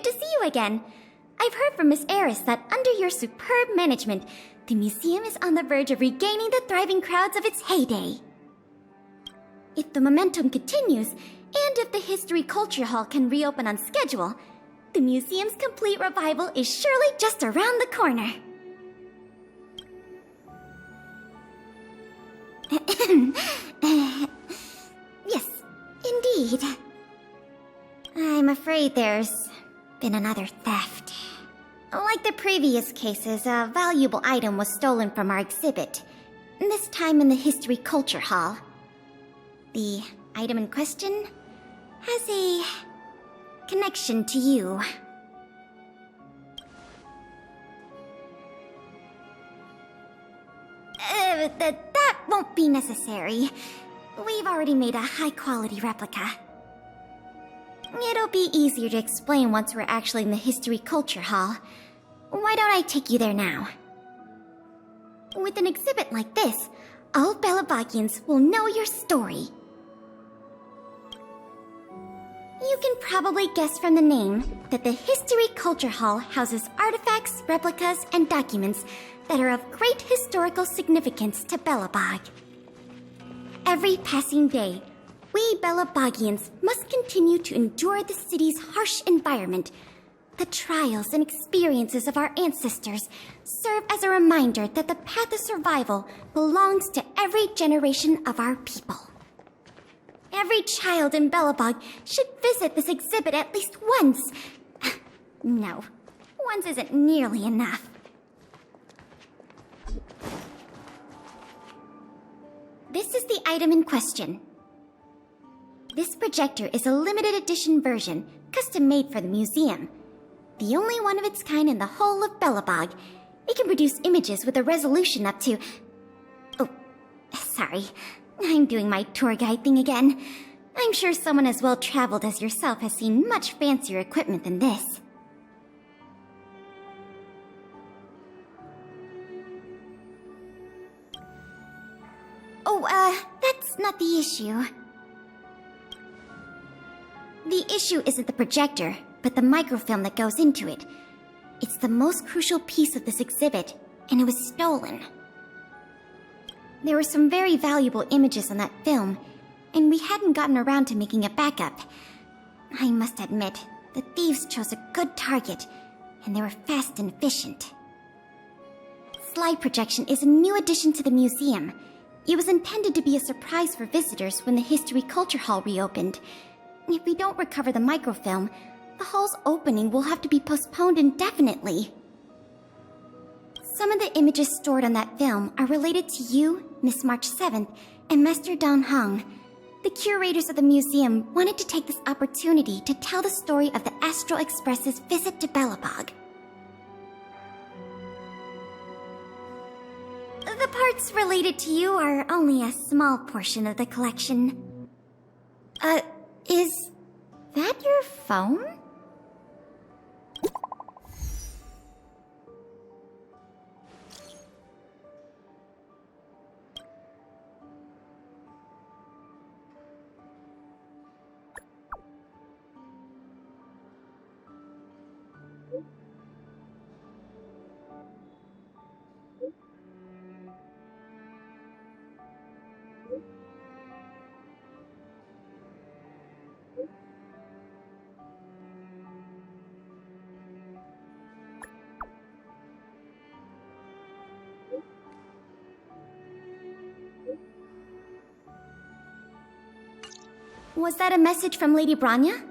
good to see you again. I've heard from Miss Eris that under your superb management, the museum is on the verge of regaining the thriving crowds of its heyday. If the momentum continues, and if the History Culture Hall can reopen on schedule, the museum's complete revival is surely just around the corner. Yes, indeed. I'm afraid there's been another theft. Like the previous cases, a valuable item was stolen from our exhibit, this time in the History Culture Hall. The item in question has a connection to you. That won't be necessary. We've already made a high-quality replica. It'll be easier to explain once we're actually in the History Culture Hall. Why don't I take you there now? With an exhibit like this, all Belabagians will know your story. You can probably guess from the name that the History Culture Hall houses artifacts, replicas, and documents that are of great historical significance to Belobog. Every passing day, we Belabagians must continue to endure the city's harsh environment. The trials and experiences of our ancestors serve as a reminder that the path of survival belongs to every generation of our people. Every child in Belobog should visit this exhibit at least once. No, once isn't nearly enough. This is the item in question. This projector is a limited edition version, custom made for the museum. The only one of its kind in the whole of Belobog. It can produce images with a resolution up to... Oh, sorry. I'm doing my tour guide thing again. I'm sure someone as well-traveled as yourself has seen much fancier equipment than this. Oh, that's not the issue. The issue isn't the projector, but the microfilm that goes into it. It's the most crucial piece of this exhibit, and it was stolen. There were some very valuable images on that film, and we hadn't gotten around to making a backup. I must admit, the thieves chose a good target, and they were fast and efficient. Slide projection is a new addition to the museum. It was intended to be a surprise for visitors when the History Culture Hall reopened. If we don't recover the microfilm, the hall's opening will have to be postponed indefinitely. Some of the images stored on that film are related to you, Miss March 7th, and Master Dan Hong. The curators of the museum wanted to take this opportunity to tell the story of the Astral Express's visit to Belobog. The parts related to you are only a small portion of the collection. Is that your phone? Was that a message from Lady Branya?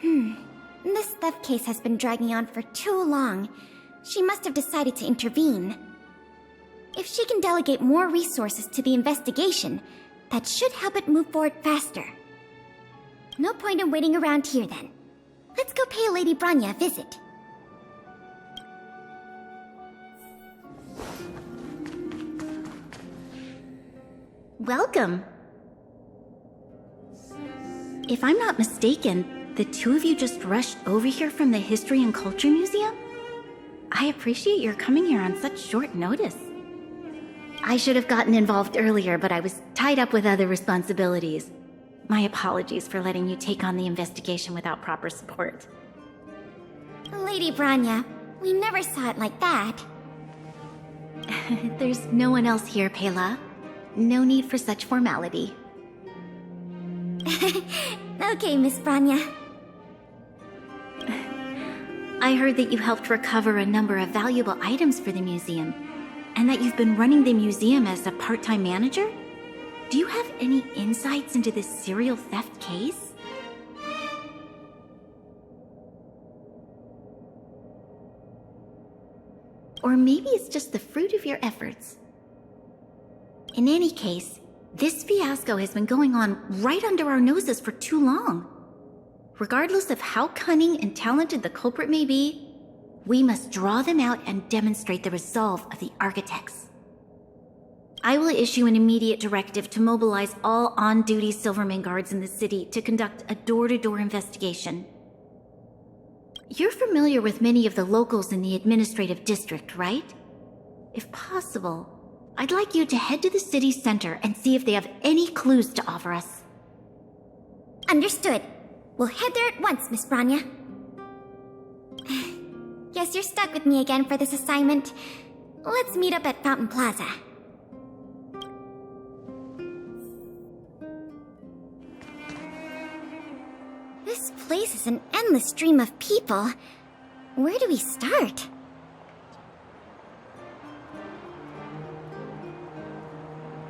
This theft case has been dragging on for too long. She must have decided to intervene. If she can delegate more resources to the investigation, that should help it move forward faster. No point in waiting around here then. Let's go pay Lady Branya a visit. Welcome. If I'm not mistaken, the two of you just rushed over here from the History and Culture Museum? I appreciate your coming here on such short notice. I should have gotten involved earlier, but I was tied up with other responsibilities. My apologies for letting you take on the investigation without proper support. Lady Branya, we never saw it like that. There's no one else here, Pela. No need for such formality. Okay, Miss Branya. I heard that you helped recover a number of valuable items for the museum, and that you've been running the museum as a part-time manager? Do you have any insights into this serial theft case? Or maybe it's just the fruit of your efforts. In any case, this fiasco has been going on right under our noses for too long. Regardless of how cunning and talented the culprit may be, we must draw them out and demonstrate the resolve of the architects. I will issue an immediate directive to mobilize all on-duty Silverman guards in the city to conduct a door-to-door investigation. You're familiar with many of the locals in the administrative district, right? If possible, I'd like you to head to the city center and see if they have any clues to offer us. Understood. We'll head there at once, Miss Branya. Guess you're stuck with me again for this assignment. Let's meet up at Fountain Plaza. This place is an endless stream of people. Where do we start?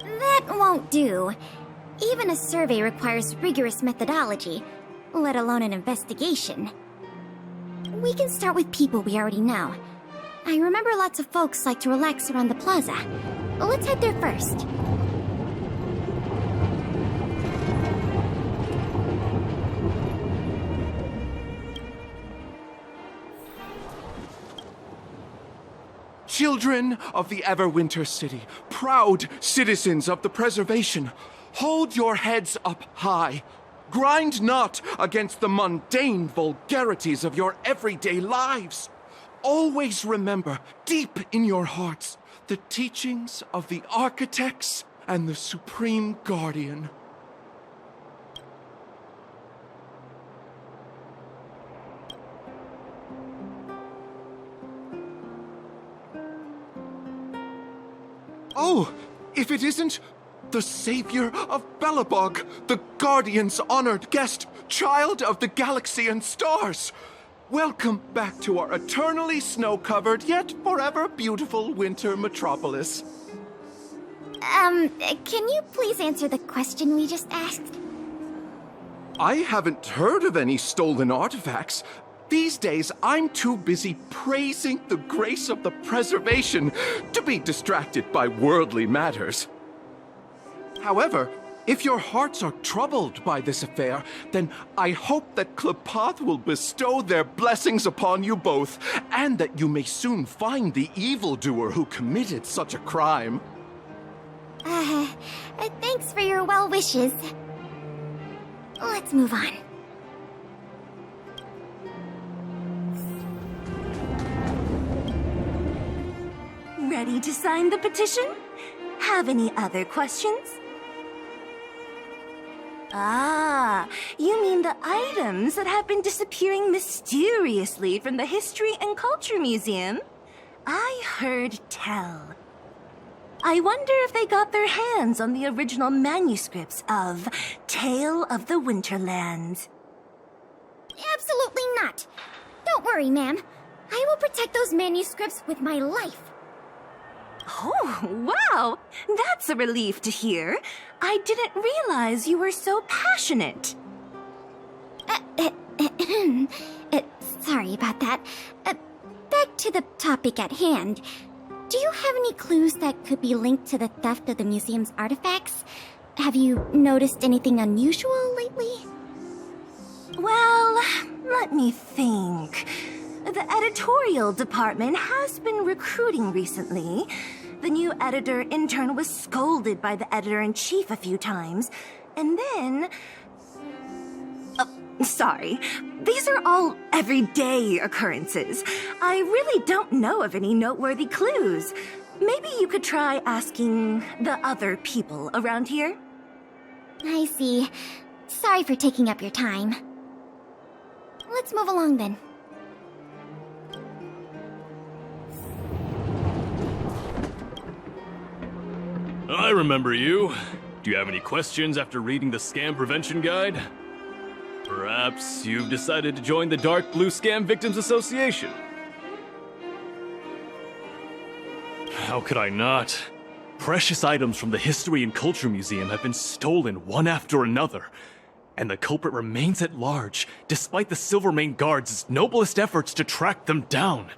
That won't do. Even a survey requires rigorous methodology, let alone an investigation. We can start with people we already know. I remember lots of folks like to relax around the plaza. Let's head there first. Children of the Everwinter city, proud citizens of the preservation, hold your heads up high. Grind not against the mundane vulgarities of your everyday lives. Always remember, deep in your hearts, the teachings of the architects and the Supreme Guardian. Oh, if it isn't the savior of Belobog, the Guardian's honored guest, child of the galaxy and stars. Welcome back to our eternally snow-covered yet forever beautiful winter metropolis. Can you please answer the question we just asked? I haven't heard of any stolen artifacts. These days, I'm too busy praising the grace of the preservation to be distracted by worldly matters. However, if your hearts are troubled by this affair, then I hope that Klepath will bestow their blessings upon you both, and that you may soon find the evildoer who committed such a crime. Thanks for your well wishes. Let's move on. Ready to sign the petition? Have any other questions? Ah, you mean the items that have been disappearing mysteriously from the History and Culture Museum? I heard tell. I wonder if they got their hands on the original manuscripts of Tale of the Winterlands. Absolutely not. Don't worry, ma'am. I will protect those manuscripts with my life. Oh, wow! That's a relief to hear. I didn't realize you were so passionate. Sorry about that. Back to the topic at hand. Do you have any clues that could be linked to the theft of the museum's artifacts? Have you noticed anything unusual lately? Well, let me think. The editorial department has been recruiting recently. The new editor-intern was scolded by the editor-in-chief a few times. And then... sorry. These are all everyday occurrences. I really don't know of any noteworthy clues. Maybe you could try asking the other people around here? I see. Sorry for taking up your time. Let's move along then. I remember you. Do you have any questions after reading the Scam Prevention Guide? Perhaps you've decided to join the Dark Blue Scam Victims Association? How could I not? Precious items from the History and Culture Museum have been stolen one after another, and the culprit remains at large, despite the Silvermane Guards' noblest efforts to track them down.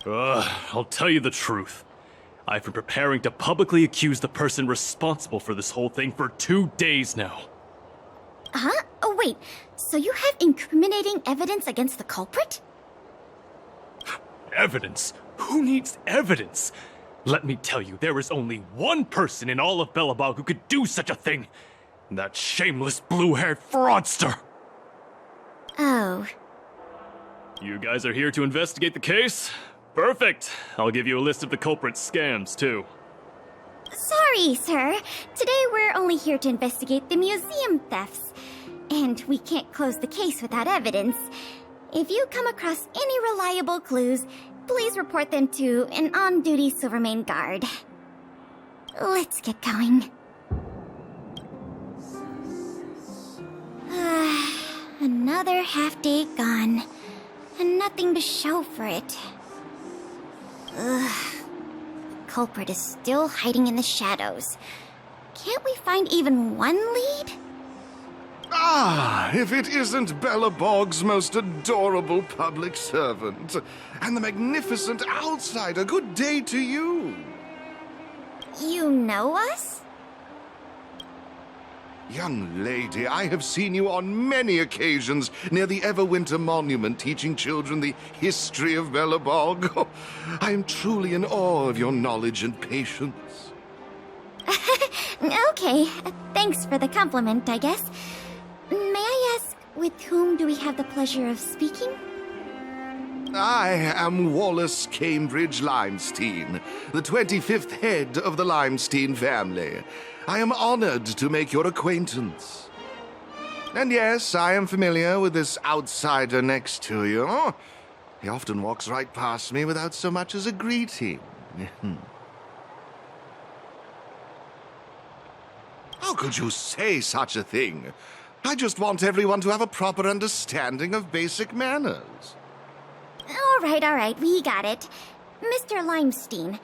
I'll tell you the truth. I've been preparing to publicly accuse the person responsible for this whole thing for 2 days now. Huh? Oh, wait. So you have incriminating evidence against the culprit? Evidence? Who needs evidence? Let me tell you, there is only one person in all of Belobog who could do such a thing. That shameless blue-haired fraudster! Oh. You guys are here to investigate the case? Perfect! I'll give you a list of the culprit's scams, too. Sorry, sir. Today we're only here to investigate the museum thefts. And we can't close the case without evidence. If you come across any reliable clues, please report them to an on-duty Silvermane guard. Let's get going. Another half-day gone, and nothing to show for it. The culprit is still hiding in the shadows. Can't we find even one lead? Ah, if it isn't Belobog's most adorable public servant, and the magnificent outsider, good day to you. You know us? Young lady, I have seen you on many occasions near the Everwinter monument teaching children the history of Belobog. I am truly in awe of your knowledge and patience. Okay, thanks for the compliment, I guess. May I ask, with whom do we have the pleasure of speaking? I am Wallace Cambridge Limestein, the 25th head of the Limestein family. I am honored to make your acquaintance. And yes, I am familiar with this outsider next to you. He often walks right past me without so much as a greeting. How could you say such a thing? I just want everyone to have a proper understanding of basic manners. All right, we got it. Mr. Limestein,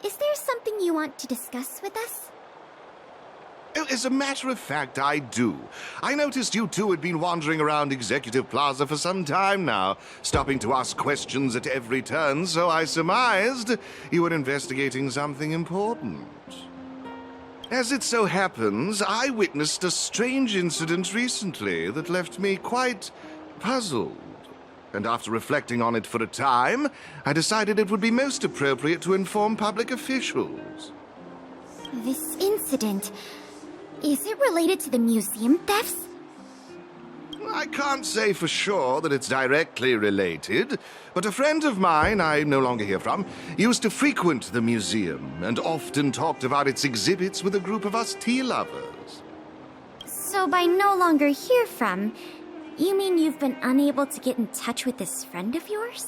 is there something you want to discuss with us? As a matter of fact, I do. I noticed you two had been wandering around Executive Plaza for some time now, stopping to ask questions at every turn, so I surmised you were investigating something important. As it so happens, I witnessed a strange incident recently that left me quite puzzled. And after reflecting on it for a time, I decided it would be most appropriate to inform public officials. This incident, is it related to the museum thefts? I can't say for sure that it's directly related, but a friend of mine I no longer hear from used to frequent the museum and often talked about its exhibits with a group of us tea lovers. So by no longer hear from, you mean you've been unable to get in touch with this friend of yours?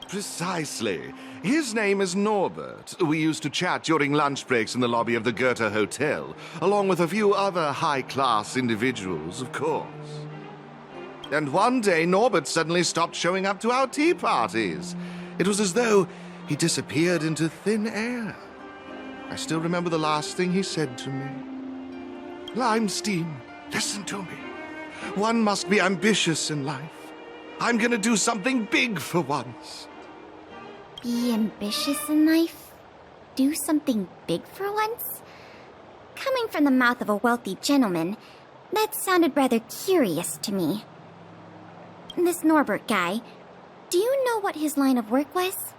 Precisely. His name is Norbert. We used to chat during lunch breaks in the lobby of the Goethe Hotel, along with a few other high-class individuals, of course. And one day, Norbert suddenly stopped showing up to our tea parties. It was as though he disappeared into thin air. I still remember the last thing he said to me. Limestein, listen to me. One must be ambitious in life. I'm gonna do something big for once. Be ambitious in life? Do something big for once? Coming from the mouth of a wealthy gentleman, that sounded rather curious to me. This Norbert guy, do you know what his line of work was?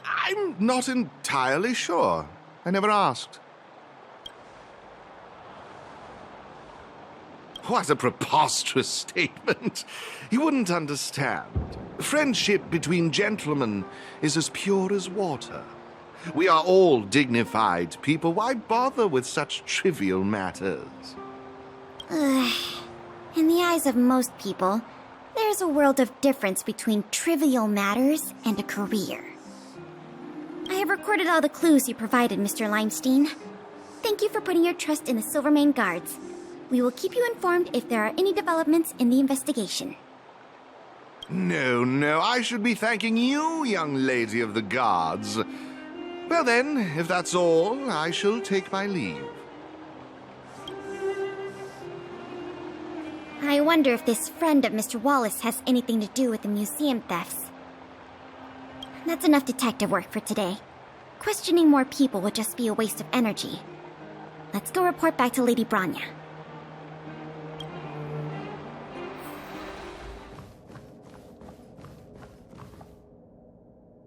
I'm not entirely sure. I never asked. What a preposterous statement. You wouldn't understand. Friendship between gentlemen is as pure as water. We are all dignified people. Why bother with such trivial matters? In the eyes of most people, there's a world of difference between trivial matters and a career. I have recorded all the clues you provided, Mr. Limestein. Thank you for putting your trust in the Silvermane Guards. We will keep you informed if there are any developments in the investigation. No, I should be thanking you, young lady of the guards. Well then, if that's all, I shall take my leave. I wonder if this friend of Mr. Wallace has anything to do with the museum thefts. That's enough detective work for today. Questioning more people would just be a waste of energy. Let's go report back to Lady Branya.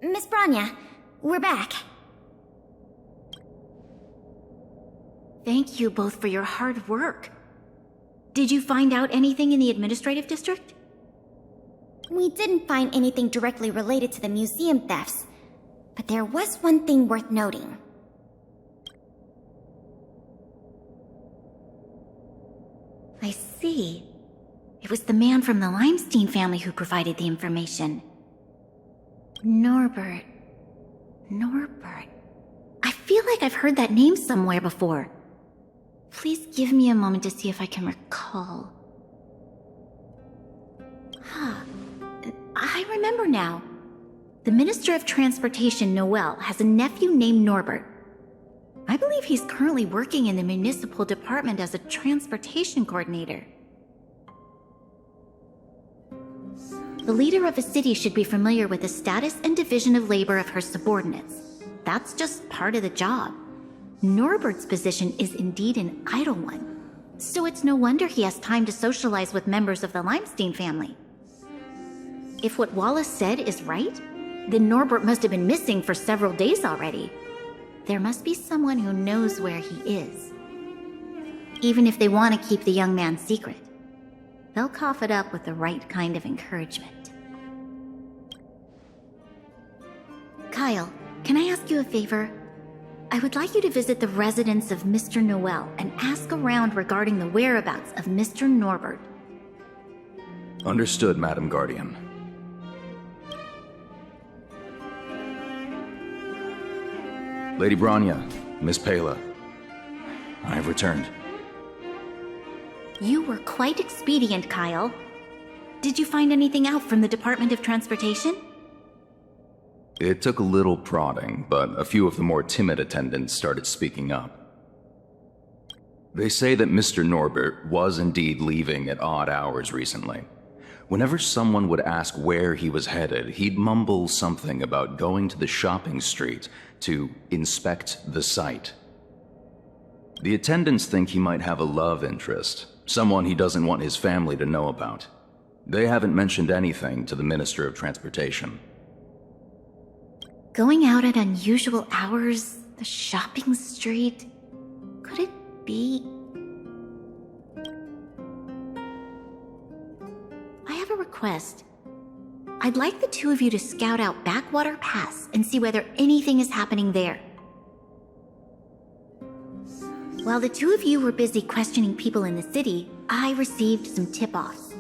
Miss Branya, we're back. Thank you both for your hard work. Did you find out anything in the administrative district? We didn't find anything directly related to the museum thefts, but there was one thing worth noting. I see. It was the man from the Limestein family who provided the information. Norbert. I feel like I've heard that name somewhere before. Please give me a moment to see if I can recall. I remember now. The Minister of Transportation, Noel, has a nephew named Norbert. I believe he's currently working in the municipal department as a transportation coordinator. The leader of a city should be familiar with the status and division of labor of her subordinates. That's just part of the job. Norbert's position is indeed an idle one, so it's no wonder he has time to socialize with members of the Limestein family. If what Wallace said is right, then Norbert must have been missing for several days already. There must be someone who knows where he is. Even if they want to keep the young man secret, they'll cough it up with the right kind of encouragement. Kyle, can I ask you a favor? I would like you to visit the residence of Mr. Noel and ask around regarding the whereabouts of Mr. Norbert. Understood, Madam Guardian. Lady Branya, Miss Pela, I have returned. You were quite expedient, Kyle. Did you find anything out from the Department of Transportation? It took a little prodding, but a few of the more timid attendants started speaking up. They say that Mr. Norbert was indeed leaving at odd hours recently. Whenever someone would ask where he was headed, he'd mumble something about going to the shopping street to inspect the site. The attendants think he might have a love interest, someone he doesn't want his family to know about. They haven't mentioned anything to the Minister of Transportation. Going out at unusual hours, the shopping street, could it be? I have a request. I'd like the two of you to scout out Backwater Pass and see whether anything is happening there. While the two of you were busy questioning people in the city, I received some tip-offs.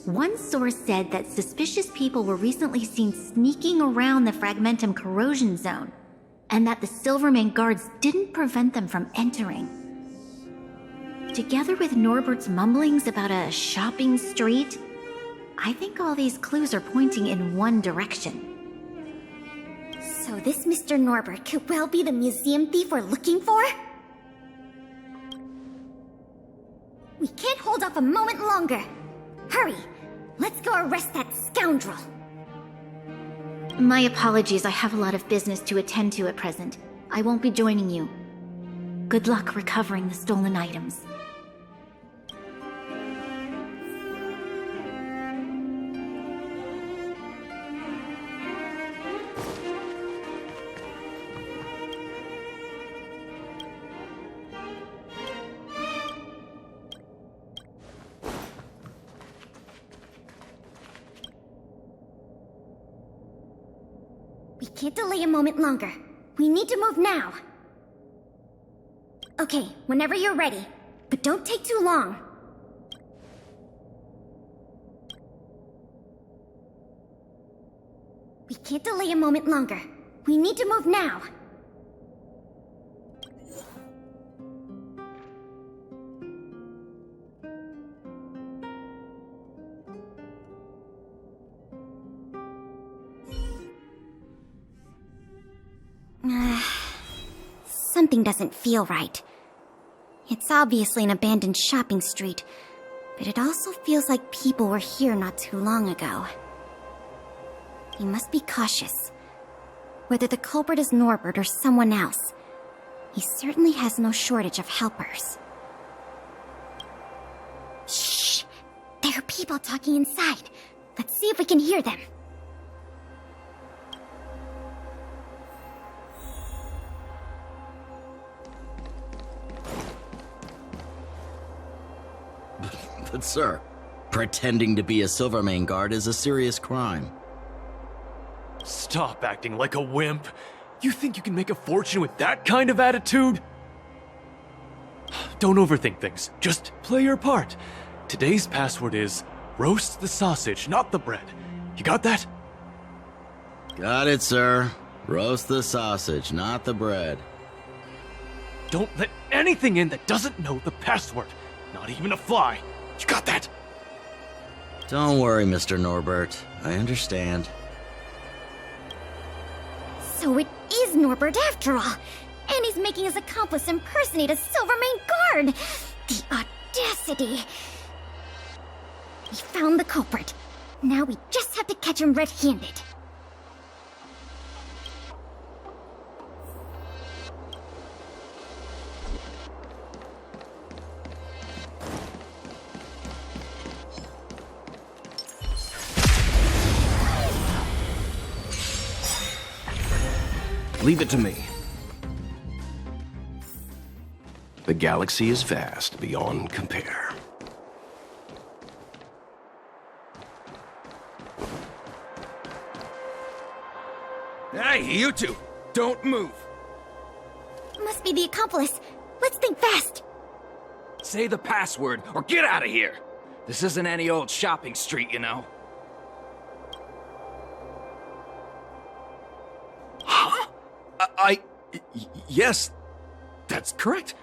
One source said that suspicious people were recently seen sneaking around the Fragmentum corrosion zone, and that the Silvermane guards didn't prevent them from entering. Together with Norbert's mumblings about a shopping street, I think all these clues are pointing in one direction. So this Mr. Norbert could well be the museum thief we're looking for? We can't hold off a moment longer. Hurry! Let's go arrest that scoundrel! My apologies, I have a lot of business to attend to at present. I won't be joining you. Good luck recovering the stolen items. We can't delay a moment longer. We need to move now. Okay, whenever you're ready. But don't take too long. We can't delay a moment longer. We need to move now. something doesn't feel right. It's obviously an abandoned shopping street, but it also feels like people were here not too long ago. We must be cautious. Whether the culprit is Norbert or someone else, he certainly has no shortage of helpers. Shh! There are people talking inside. Let's see if we can hear them. But sir, pretending to be a Silvermane guard is a serious crime. Stop acting like a wimp. You think you can make a fortune with that kind of attitude? Don't overthink things. Just play your part. Today's password is roast the sausage, not the bread. You got that? Got it, sir. Roast the sausage, not the bread. Don't let anything in that doesn't know the password. Not even a fly. You got that? Don't worry, Mr. Norbert. I understand. So it is Norbert after all, and he's making his accomplice impersonate a Silvermane guard! The audacity! We found the culprit. Now we just have to catch him red-handed. Leave it to me. The galaxy is vast beyond compare. Hey, you two! Don't move! Must be the accomplice. Let's think fast. Say the password, or get out of here! This isn't any old shopping street, you know. Huh? Yes, that's correct.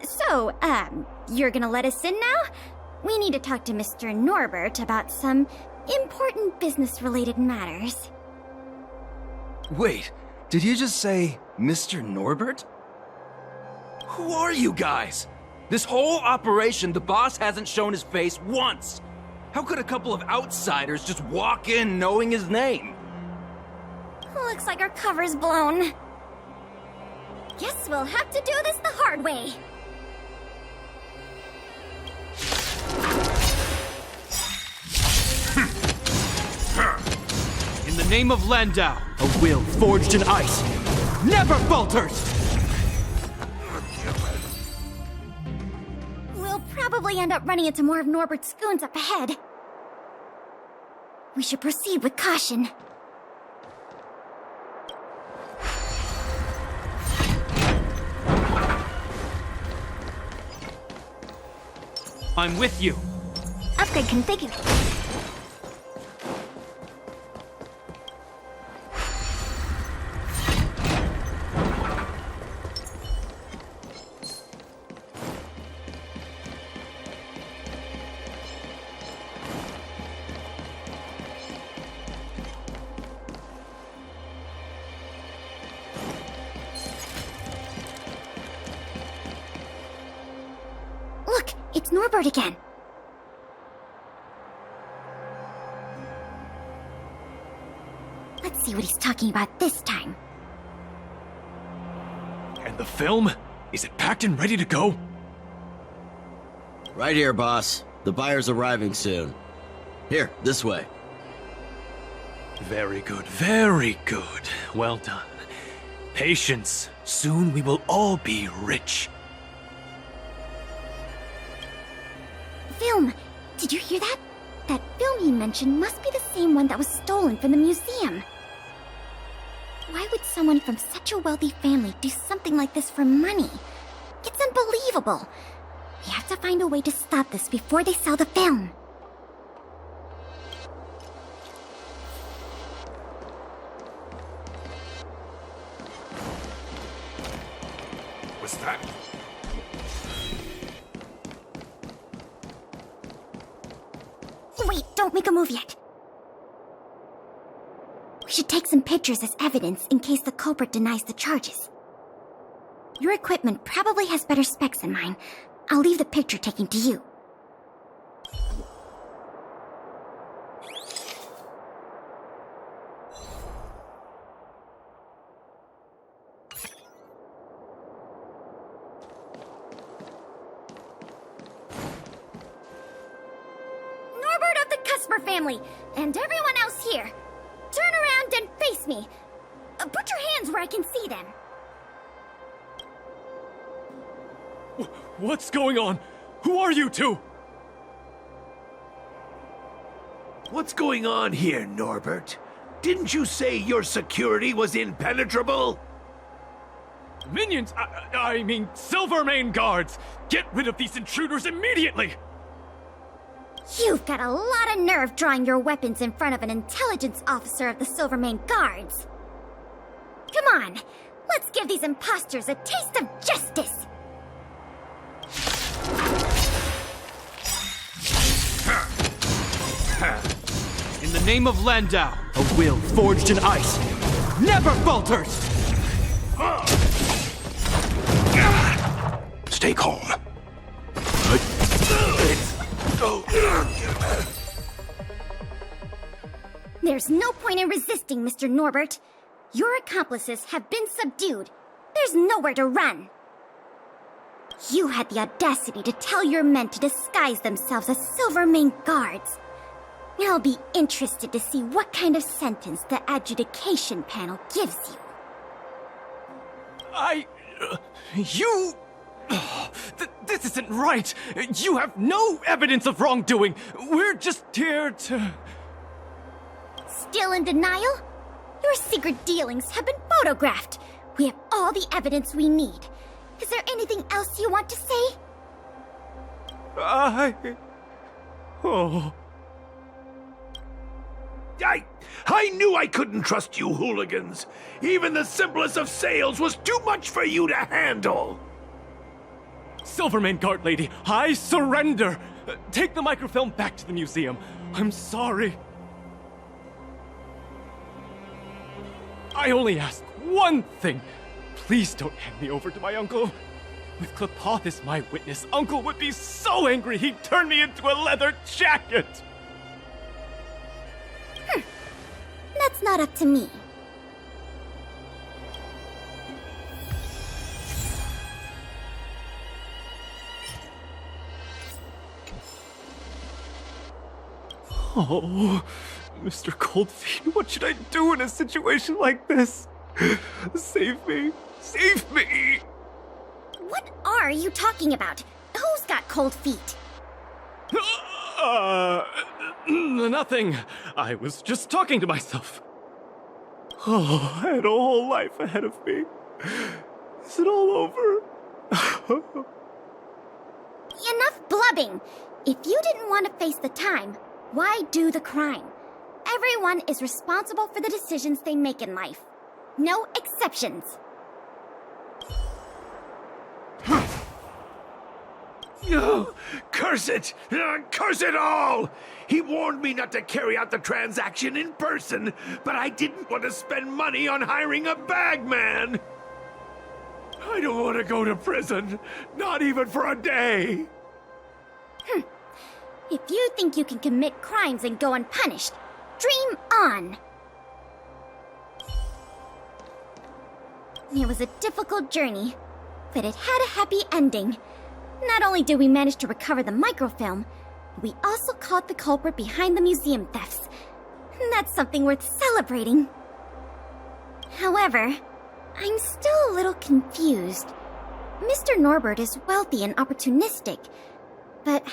So, you're gonna let us in now? We need to talk to Mr. Norbert about some important business-related matters. Wait, did you just say Mr. Norbert? Who are you guys? This whole operation, the boss hasn't shown his face once. How could a couple of outsiders just walk in knowing his name? Looks like our cover's blown. Guess we'll have to do this the hard way. In the name of Landau, a will forged in ice never falters! We'll probably end up running into more of Norbert's goons up ahead. We should proceed with caution. I'm with you. Upgrade configured. Look, it's Norbert again. Let's see what he's talking about this time. And the film? Is it packed and ready to go? Right here, boss. The buyer's arriving soon. Here, this way. Very good, very good. Well done. Patience. Soon we will all be rich. Film! Did you hear that? That film he mentioned must be the same one that was stolen from the museum. Why would someone from such a wealthy family do something like this for money? It's unbelievable. We have to find a way to stop this before they sell the film. What's that? Wait, don't make a move yet. We We should take some pictures as evidence in case the culprit denies the charges. Your equipment probably has better specs than mine. I'll leave the picture taking to you. Norbert of the Cusper family, and everyone else here, turn around and face me. Put your hands where I can see them. What's going on? Who are you two? What's going on here, Norbert? Didn't you say your security was impenetrable? Minions! I mean, Silvermane guards! Get rid of these intruders immediately! You've got a lot of nerve drawing your weapons in front of an intelligence officer of the Silvermane Guards. Come on, let's give these imposters a taste of justice! In the name of Landau, a will forged in ice never falters! Stay calm. There's no point in resisting, Mr. Norbert. Your accomplices have been subdued. There's nowhere to run. You had the audacity to tell your men to disguise themselves as Silvermane Guards. I'll be interested to see what kind of sentence the adjudication panel gives you. This isn't right! You have no evidence of wrongdoing! We're just here to... Still in denial? Your secret dealings have been photographed. We have all the evidence we need. Is there anything else you want to say? I knew I couldn't trust you hooligans. Even the simplest of sales was too much for you to handle. Silvermane Guard Lady, I surrender! Take the microfilm back to the museum. I'm sorry. I only ask one thing. Please don't hand me over to my uncle. With Klepoth as my witness, Uncle would be so angry he'd turn me into a leather jacket! That's not up to me. Oh, Mr. Coldfeet, what should I do in a situation like this? Save me! Save me! What are you talking about? Who's got cold feet? Nothing. I was just talking to myself. Oh, I had a whole life ahead of me. Is it all over? Enough blubbing! If you didn't want to face the time, why do the crime? Everyone is responsible for the decisions they make in life. No exceptions. Oh, curse it! Curse it all! He warned me not to carry out the transaction in person, but I didn't want to spend money on hiring a bagman! I don't want to go to prison, not even for a day! If you think you can commit crimes and go unpunished, dream on! It was a difficult journey, but it had a happy ending. Not only did we manage to recover the microfilm, we also caught the culprit behind the museum thefts. That's something worth celebrating. However, I'm still a little confused. Mr. Norbert is wealthy and opportunistic, but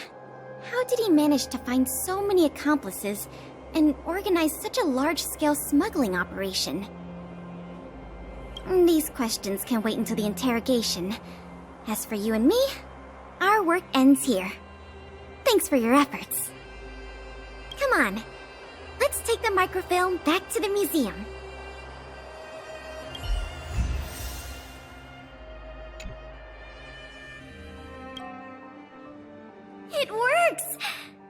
how did he manage to find so many accomplices and organize such a large-scale smuggling operation? These questions can wait until the interrogation. As for you and me, our work ends here. Thanks for your efforts. Come on, let's take the microfilm back to the museum. It works!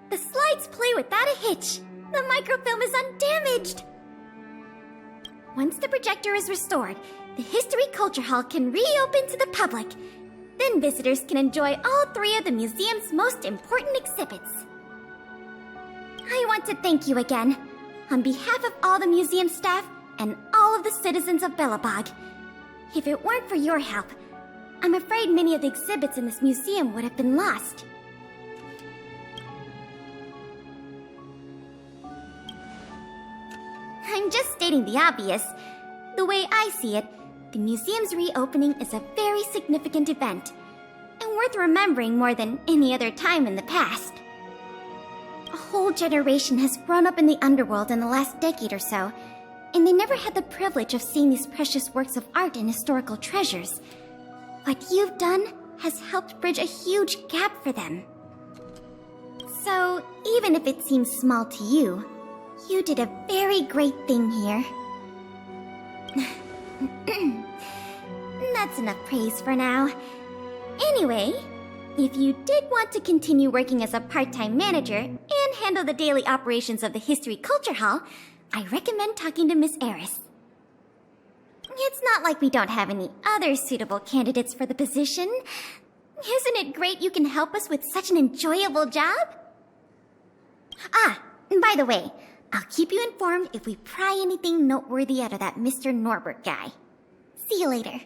The slides play without a hitch. The microfilm is undamaged. Once the projector is restored, the History Culture Hall can reopen to the public. Then visitors can enjoy all 3 of the museum's most important exhibits. I want to thank you again, on behalf of all the museum staff and all of the citizens of Belobog. If it weren't for your help, I'm afraid many of the exhibits in this museum would have been lost. I'm just stating the obvious. The way I see it, the museum's reopening is a very significant event, and worth remembering more than any other time in the past. A whole generation has grown up in the underworld in the last decade or so, and they never had the privilege of seeing these precious works of art and historical treasures. What you've done has helped bridge a huge gap for them. So, even if it seems small to you, you did a very great thing here. That's enough praise for now. Anyway, if you did want to continue working as a part-time manager and handle the daily operations of the History Culture Hall, I recommend talking to Miss Eris. It's not like we don't have any other suitable candidates for the position. Isn't it great you can help us with such an enjoyable job? Ah, and by the way, I'll keep you informed if we pry anything noteworthy out of that Mr. Norbert guy. See you later.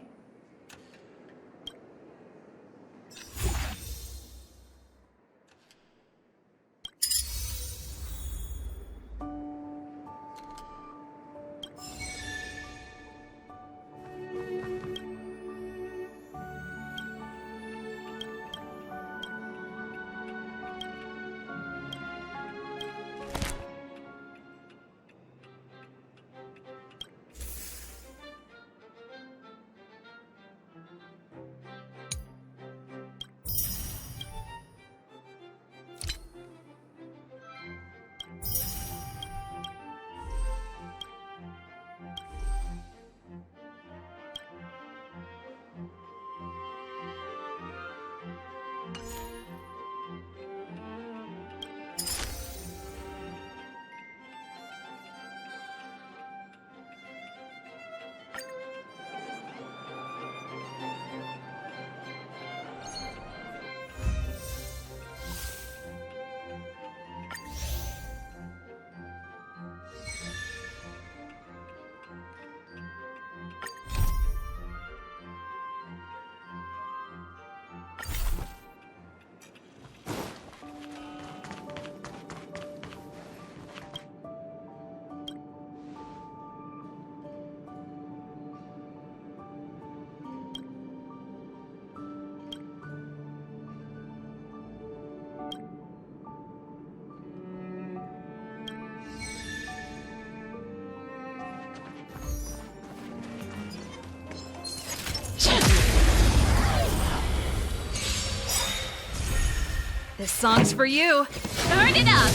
This song's for you. Turn it up!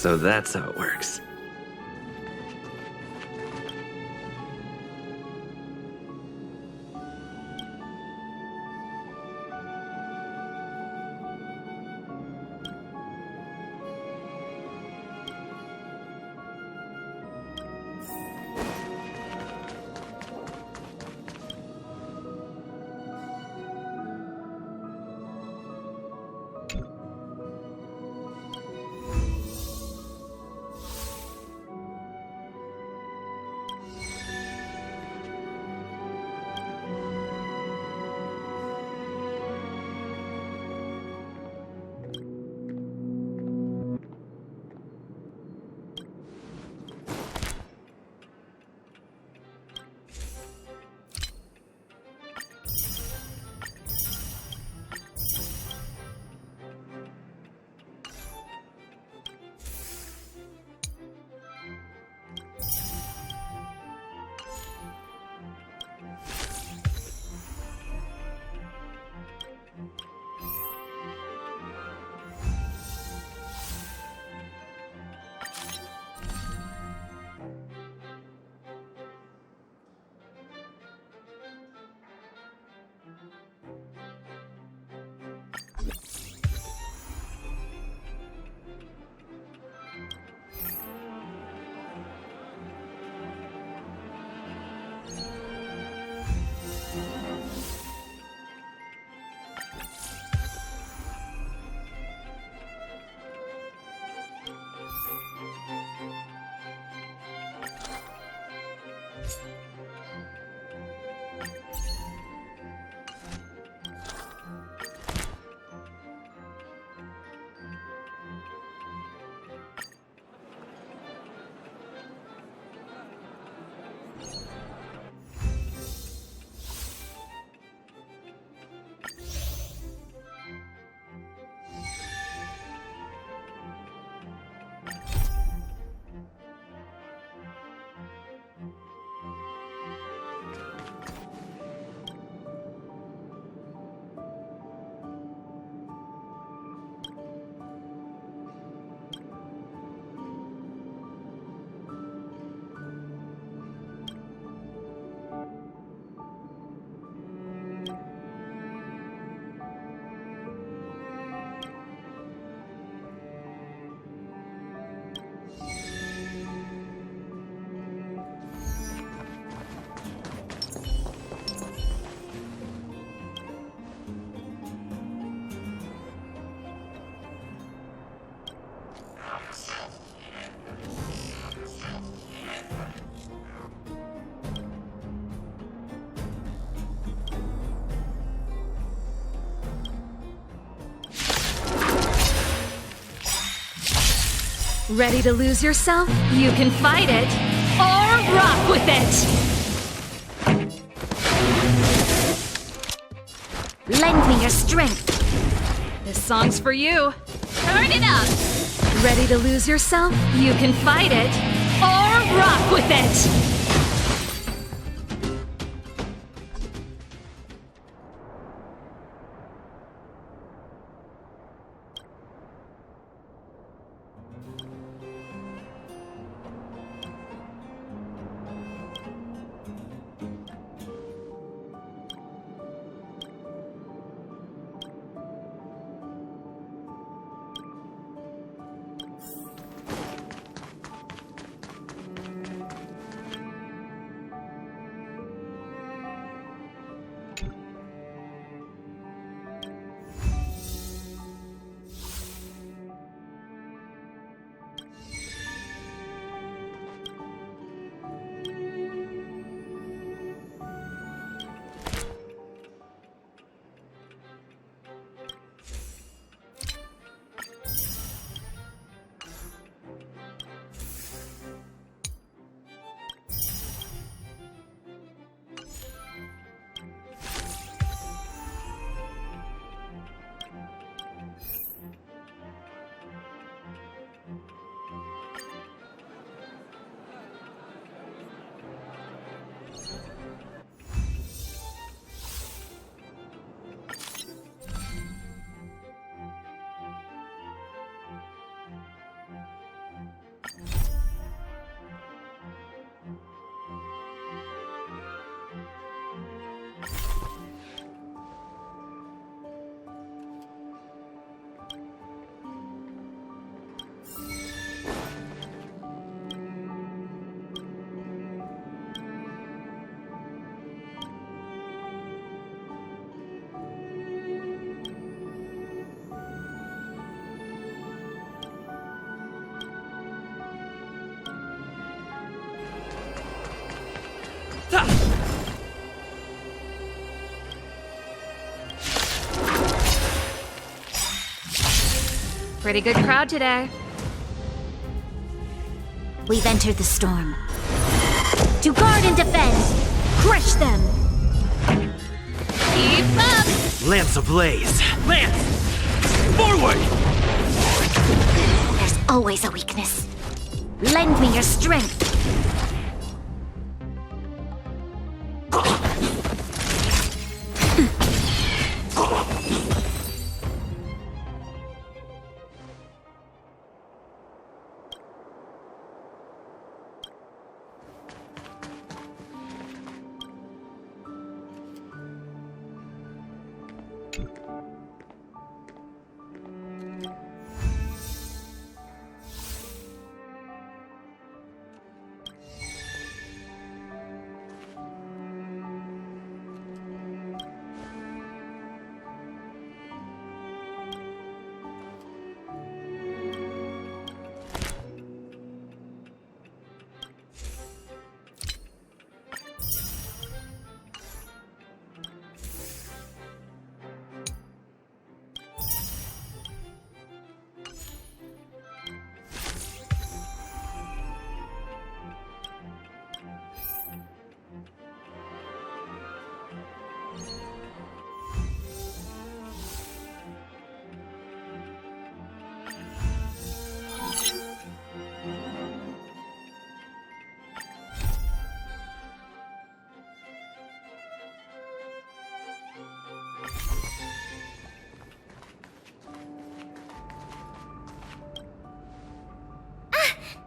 So that's how it works. Ready to lose yourself? You can fight it, or rock with it! Lend me your strength. This song's for you. Turn it up! Ready to lose yourself? You can fight it, or rock with it! Pretty good crowd today. We've entered the storm. To guard and defend! Crush them! Keep up! Lance ablaze! Lance! Forward! There's always a weakness. Lend me your strength.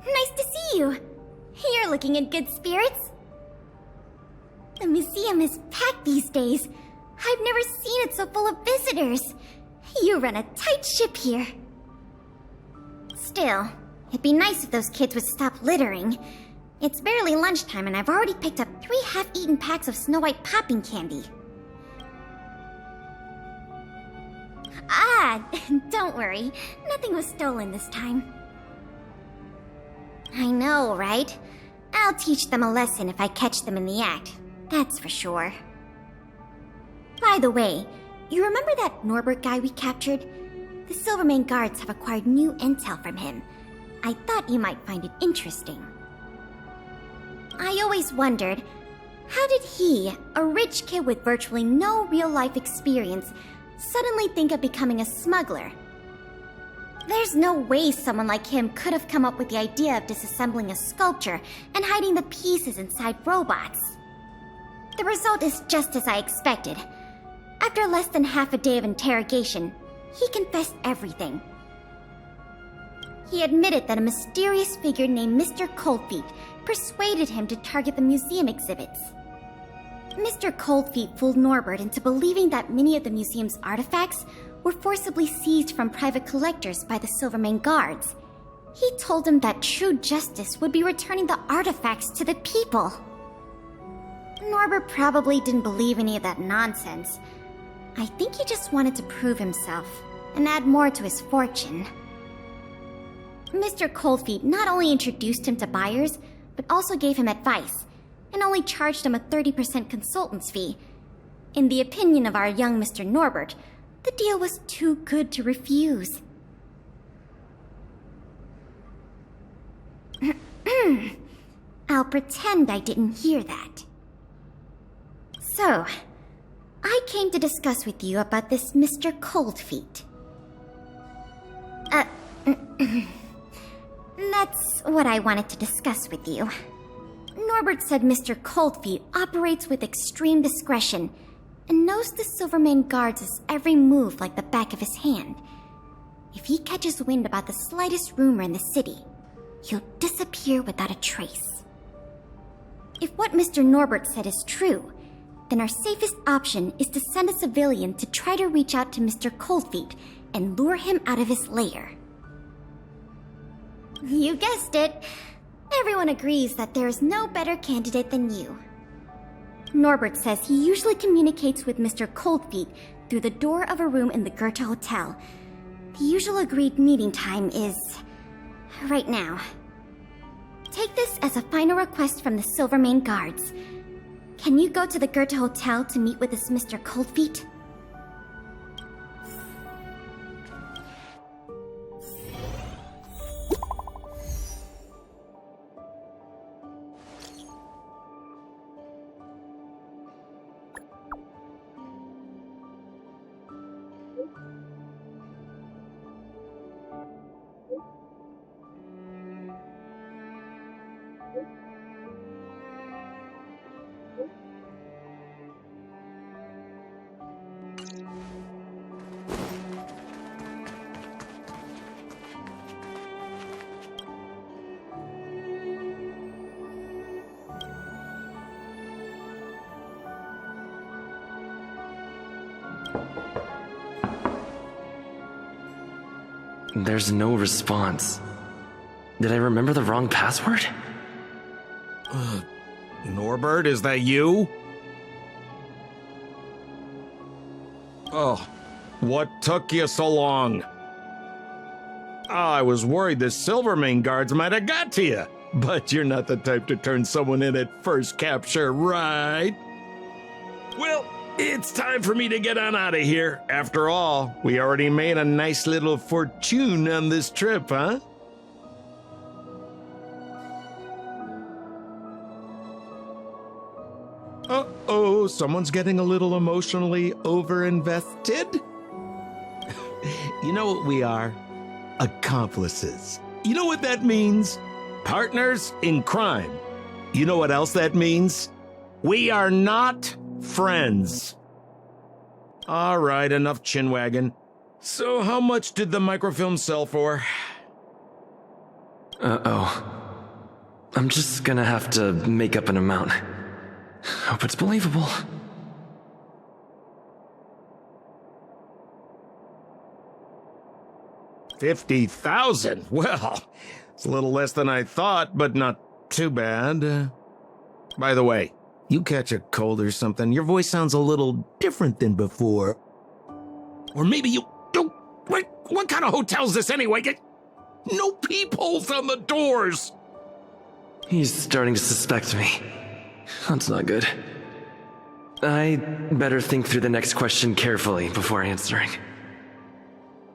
Nice to see you. You're looking in good spirits. The museum is packed these days. I've never seen it so full of visitors. You run a tight ship here. Still, it'd be nice if those kids would stop littering. It's barely lunchtime and I've already picked up 3 half-eaten packs of Snow White popping candy. Ah, don't worry. Nothing was stolen this time. I know, right? I'll teach them a lesson if I catch them in the act. That's for sure. By the way, you remember that Norbert guy we captured? The Silvermane guards have acquired new intel from him. I thought you might find it interesting. I always wondered, how did he, a rich kid with virtually no real-life experience, suddenly think of becoming a smuggler? There's no way someone like him could have come up with the idea of disassembling a sculpture and hiding the pieces inside robots. The result is just as I expected. After less than half a day of interrogation, he confessed everything. He admitted that a mysterious figure named Mr. Coldfeet persuaded him to target the museum exhibits. Mr. Coldfeet fooled Norbert into believing that many of the museum's artifacts were forcibly seized from private collectors by the Silvermane guards. He told him that true justice would be returning the artifacts to the people. Norbert probably didn't believe any of that nonsense. I think he just wanted to prove himself and add more to his fortune. Mr. Coldfeet not only introduced him to buyers, but also gave him advice, and only charged him a 30% consultant's fee. In the opinion of our young Mr. Norbert, the deal was too good to refuse. I'll pretend I didn't hear that. So, I came to discuss with you about this Mr. Coldfeet. That's what I wanted to discuss with you. Norbert said Mr. Coldfeet operates with extreme discretion and knows the Silvermane guards' every move like the back of his hand. If he catches wind about the slightest rumor in the city, he'll disappear without a trace. If what Mr. Norbert said is true, then our safest option is to send a civilian to try to reach out to Mr. Coldfeet and lure him out of his lair. You guessed it. Everyone agrees that there is no better candidate than you. Norbert says he usually communicates with Mr. Coldfeet through the door of a room in the Goethe Hotel. The usual agreed meeting time is right now. Take this as a final request from the Silvermane guards. Can you go to the Goethe Hotel to meet with this Mr. Coldfeet? There's no response. Did I remember the wrong password? Norbert, is that you? Oh, what took you so long? I was worried the Silvermane guards might have got to you. But you're not the type to turn someone in at first capture, right? Well, it's time for me to get on out of here. After all, we already made a nice little fortune on this trip, huh? Uh-oh, someone's getting a little emotionally overinvested? You know what we are? Accomplices. You know what that means? Partners in crime. You know what else that means? We are not friends. All right, enough chinwagging. So how much did the microfilm sell for? Uh-oh. I'm just gonna have to make up an amount. Hope it's believable. $50,000? Well, it's a little less than I thought, but not too bad. By the way, you catch a cold or something, your voice sounds a little different than before. Or maybe you... What kind of hotel's this anyway? No peepholes on the doors! He's starting to suspect me. That's not good. I better think through the next question carefully before answering.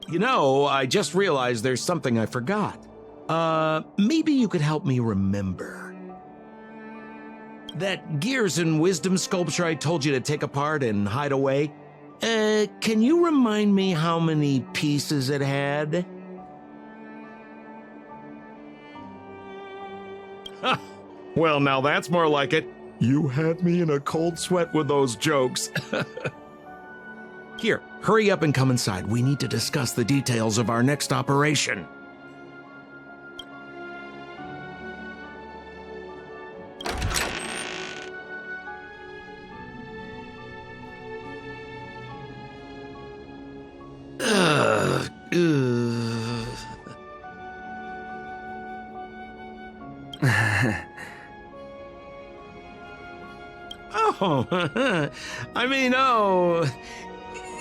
You know, I just realized there's something I forgot. Maybe you could help me remember. That Gears and Wisdom sculpture I told you to take apart and hide away, can you remind me how many pieces it had? Well, now that's more like it. You had me in a cold sweat with those jokes. Here, hurry up and come inside. We need to discuss the details of our next operation.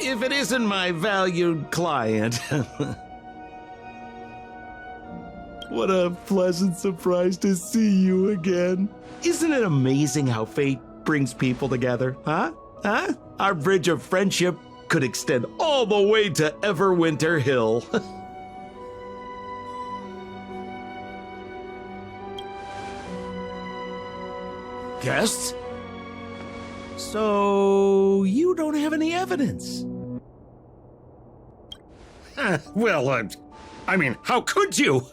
If it isn't my valued client. What a pleasant surprise to see you again. Isn't it amazing how fate brings people together, huh? Our bridge of friendship could extend all the way to Everwinter Hill. Guests? So, you don't have any evidence? Well, I mean, how could you?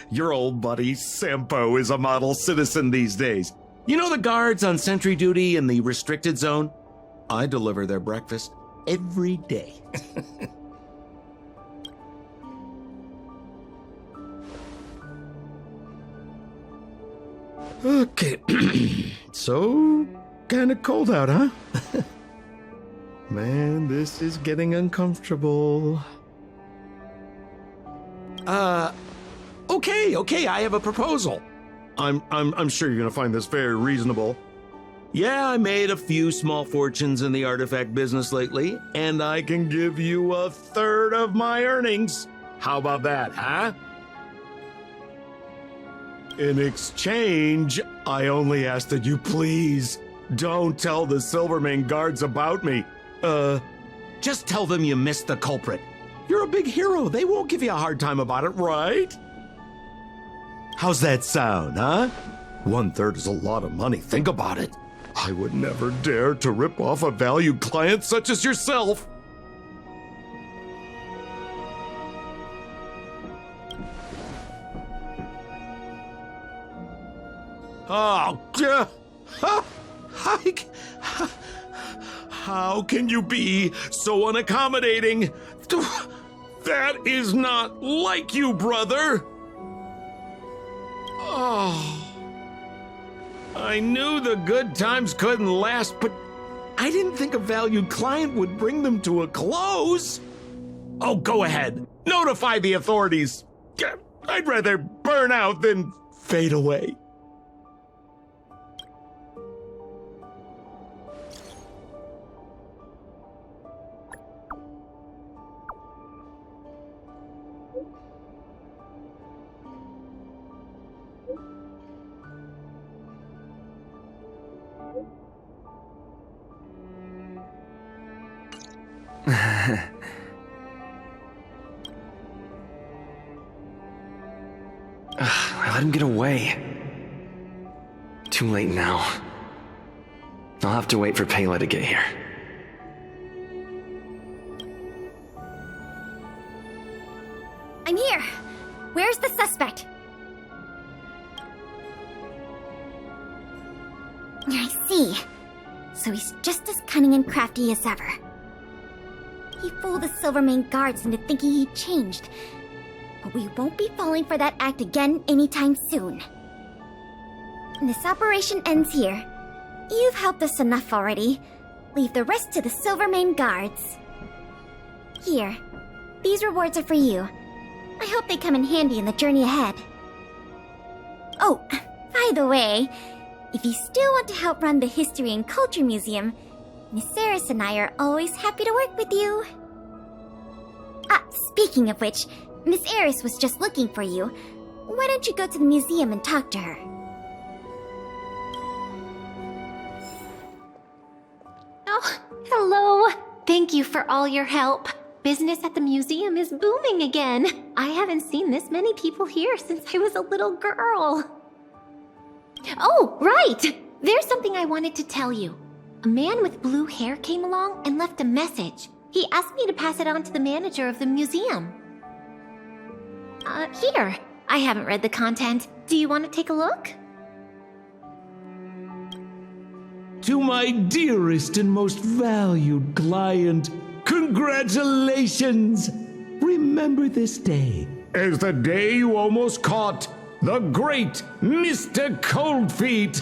Your old buddy Sampo is a model citizen these days. You know the guards on sentry duty in the restricted zone? I deliver their breakfast every day. Okay, so kind of cold out, huh? Man, this is getting uncomfortable. Okay, I have a proposal. I'm sure you're gonna find this very reasonable. Yeah, I made a few small fortunes in the artifact business lately, and I can give you 1/3 of my earnings. How about that, huh? In exchange, I only ask that you please don't tell the Silvermane guards about me. Just tell them you missed the culprit. You're a big hero. They won't give you a hard time about it, right? How's that sound, huh? 1/3 is a lot of money. Think about it. I would never dare to rip off a valued client such as yourself. Oh, how can you be so unaccommodating? That is not like you, brother. Oh, I knew the good times couldn't last, but I didn't think a valued client would bring them to a close. Oh, go ahead. Notify the authorities. I'd rather burn out than fade away. I let him get away. Too late now. I'll have to wait for Pele to get here. I'm here! Where's the suspect? I see. So he's just as cunning and crafty as ever. He fooled the Silvermane guards into thinking he'd changed. But we won't be falling for that act again anytime soon. This operation ends here. You've helped us enough already. Leave the rest to the Silvermane guards. Here, these rewards are for you. I hope they come in handy in the journey ahead. Oh, by the way, if you still want to help run the History and Culture Museum, Miss Eris and I are always happy to work with you. Speaking of which, Miss Eris was just looking for you. Why don't you go to the museum and talk to her? Oh, hello. Thank you for all your help. Business at the museum is booming again. I haven't seen this many people here since I was a little girl. Oh, right! There's something I wanted to tell you. A man with blue hair came along and left a message. He asked me to pass it on to the manager of the museum. Here. I haven't read the content. Do you want to take a look? To my dearest and most valued client, congratulations! Remember this day as the day you almost caught the great Mr. Coldfeet.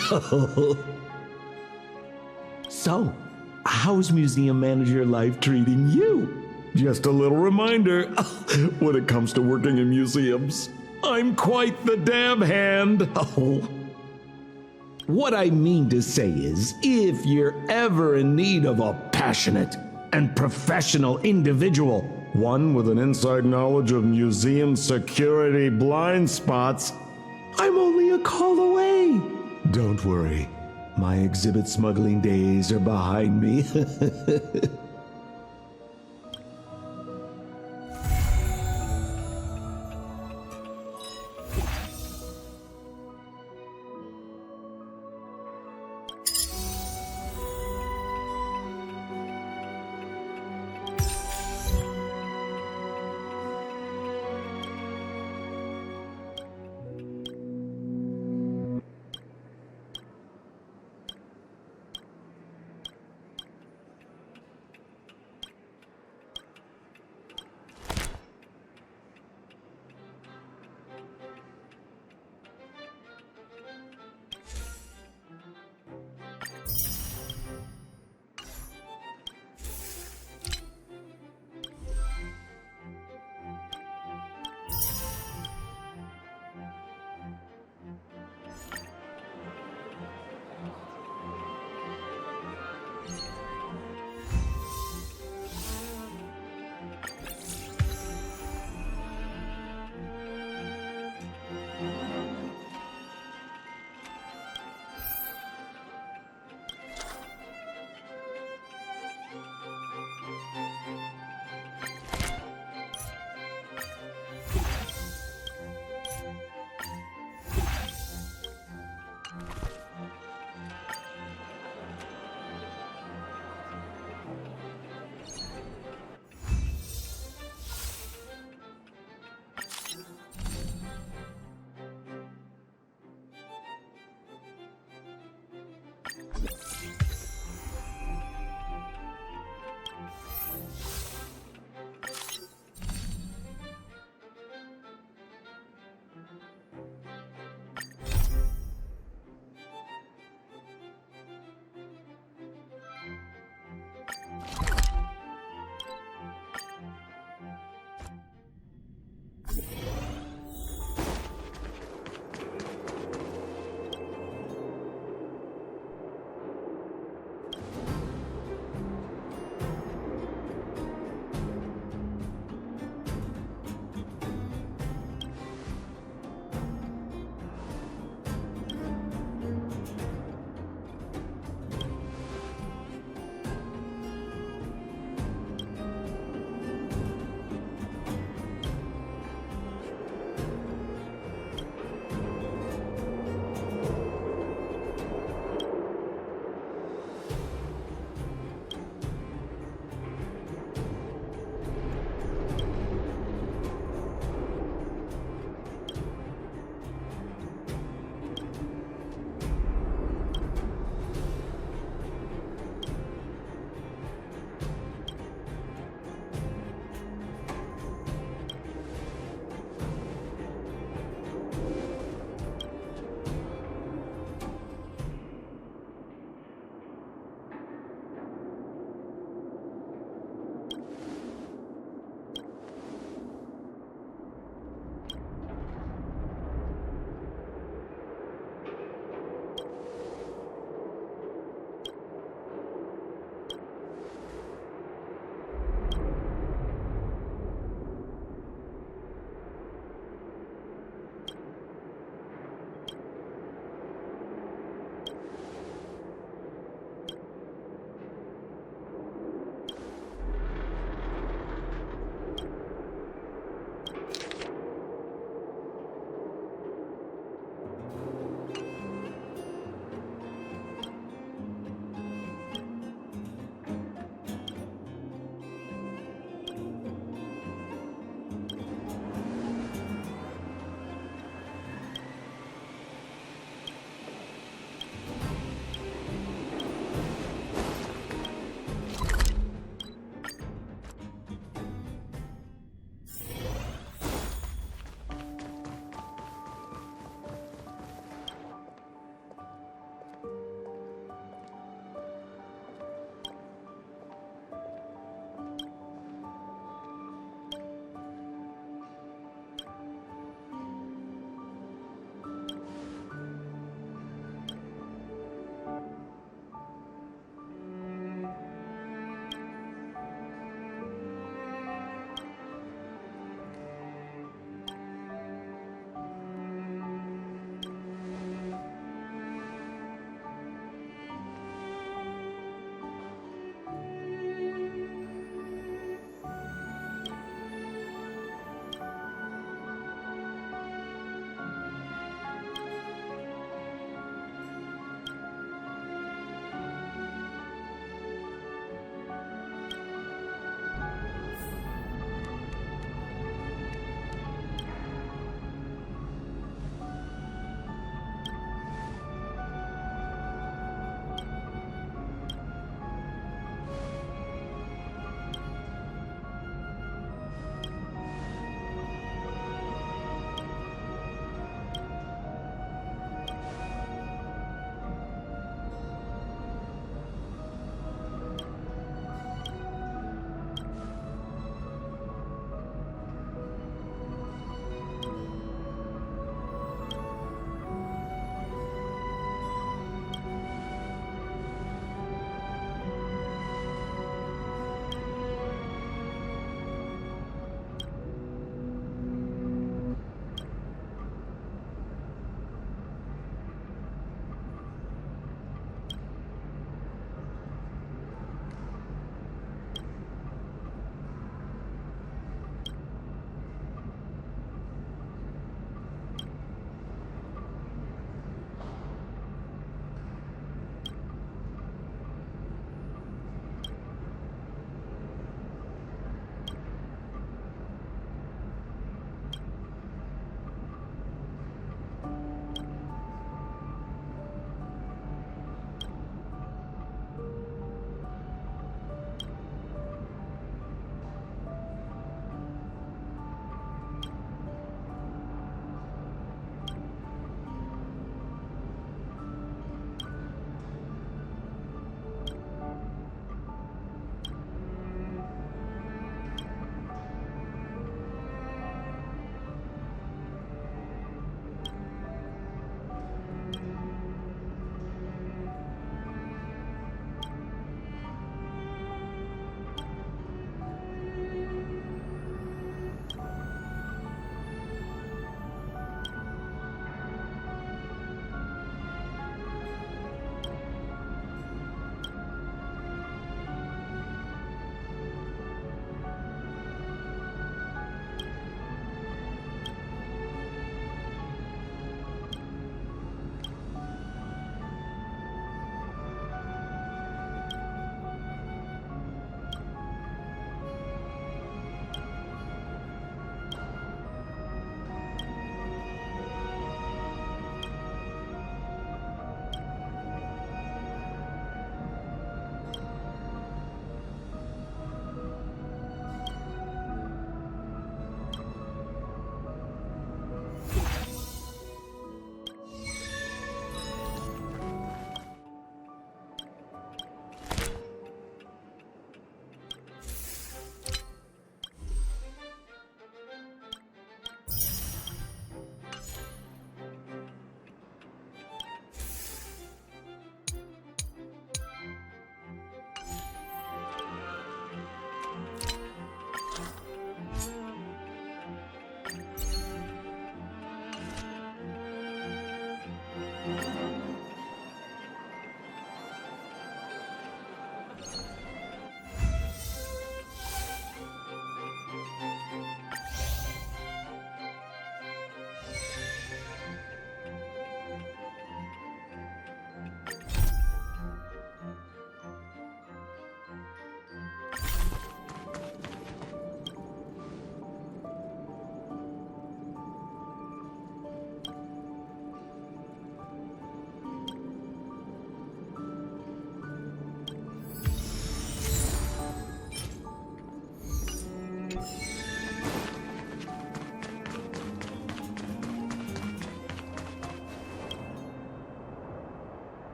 So, how's museum manager life treating you? Just a little reminder, when it comes to working in museums, I'm quite the dab hand. What I mean to say is, if you're ever in need of a passionate and professional individual, one with an inside knowledge of museum security blind spots, I'm only a call away. Don't worry, my exhibit smuggling days are behind me.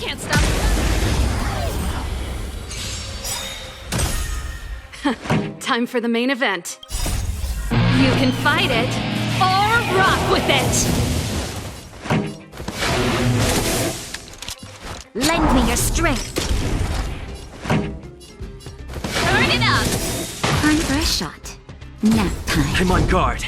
Can't stop. Time for the main event. You can fight it, or rock with it! Lend me your strength. Turn it up! Time for a shot. Nap time. I'm on guard.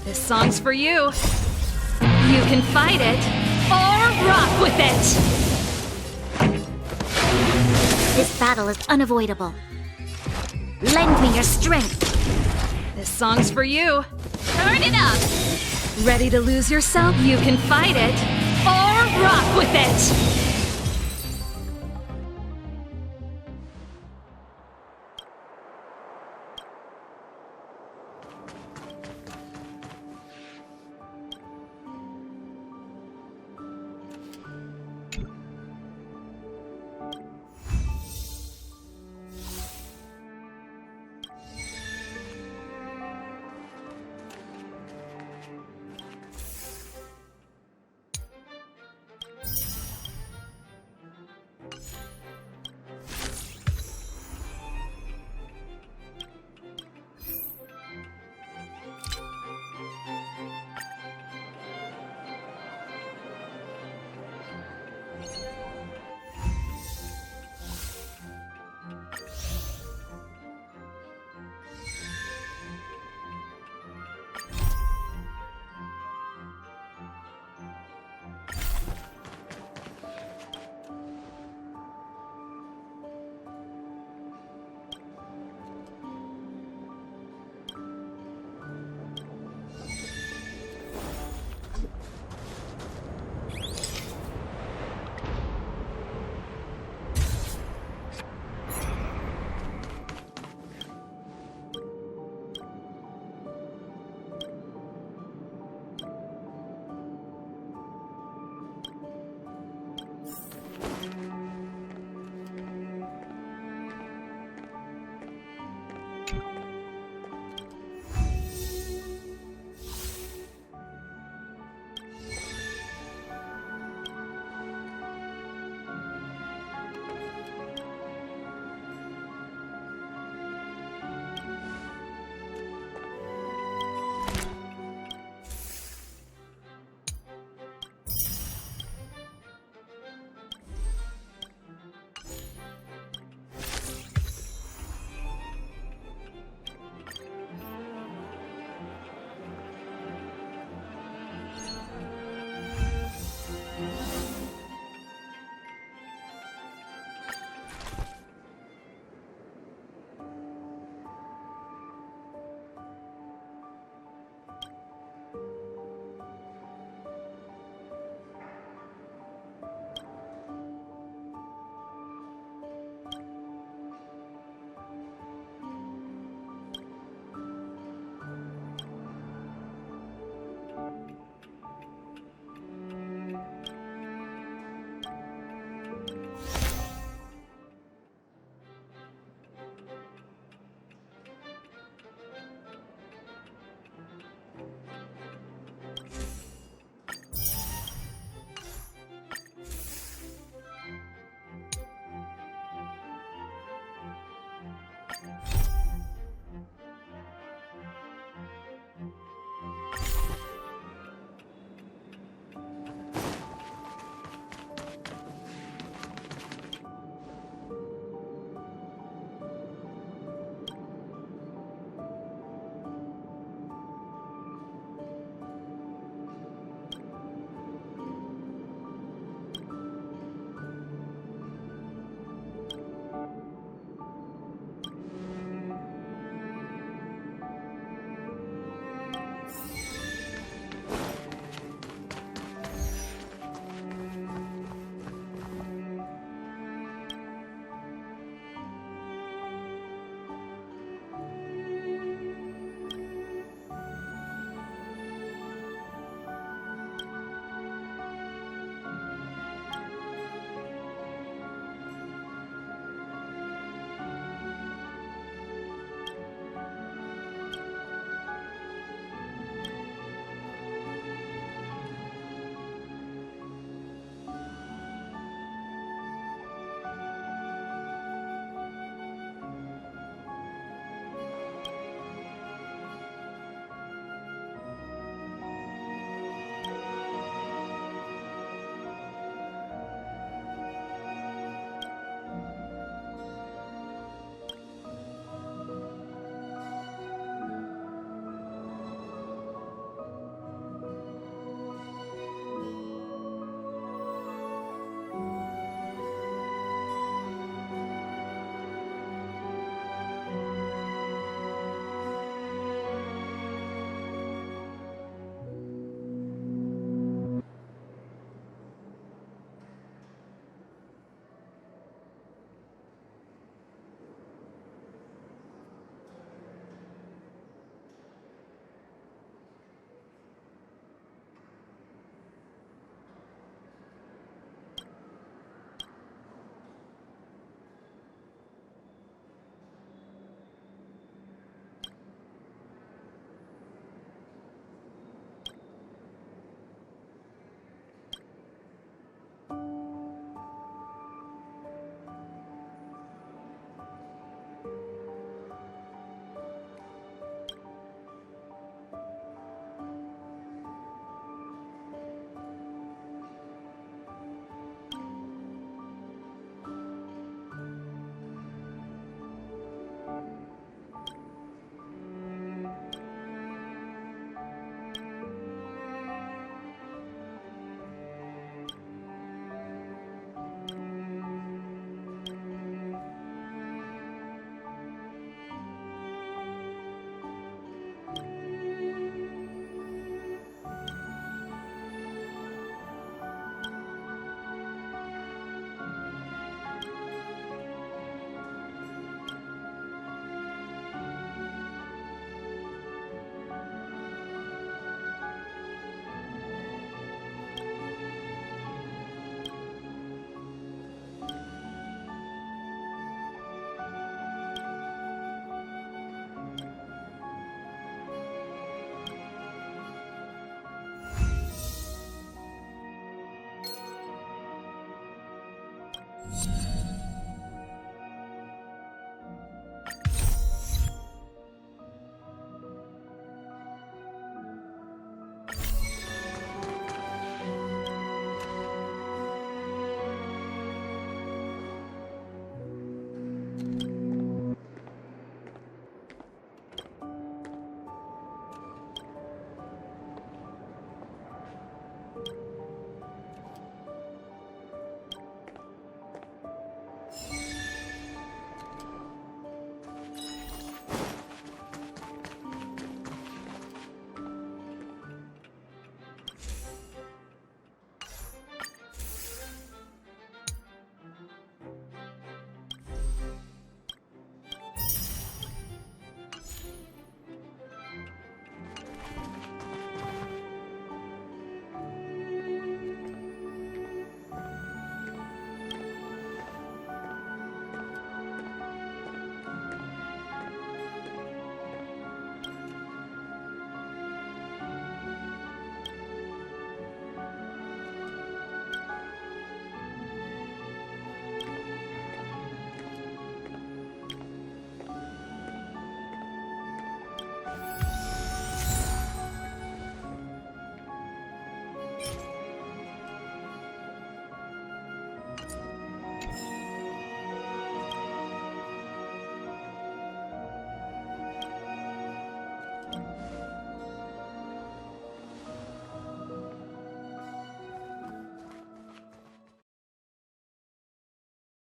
This song's for you. You can fight it, or rock with it! This battle is unavoidable. Lend me your strength. This song's for you. Turn it up! Ready to lose yourself? You can fight it, or rock with it!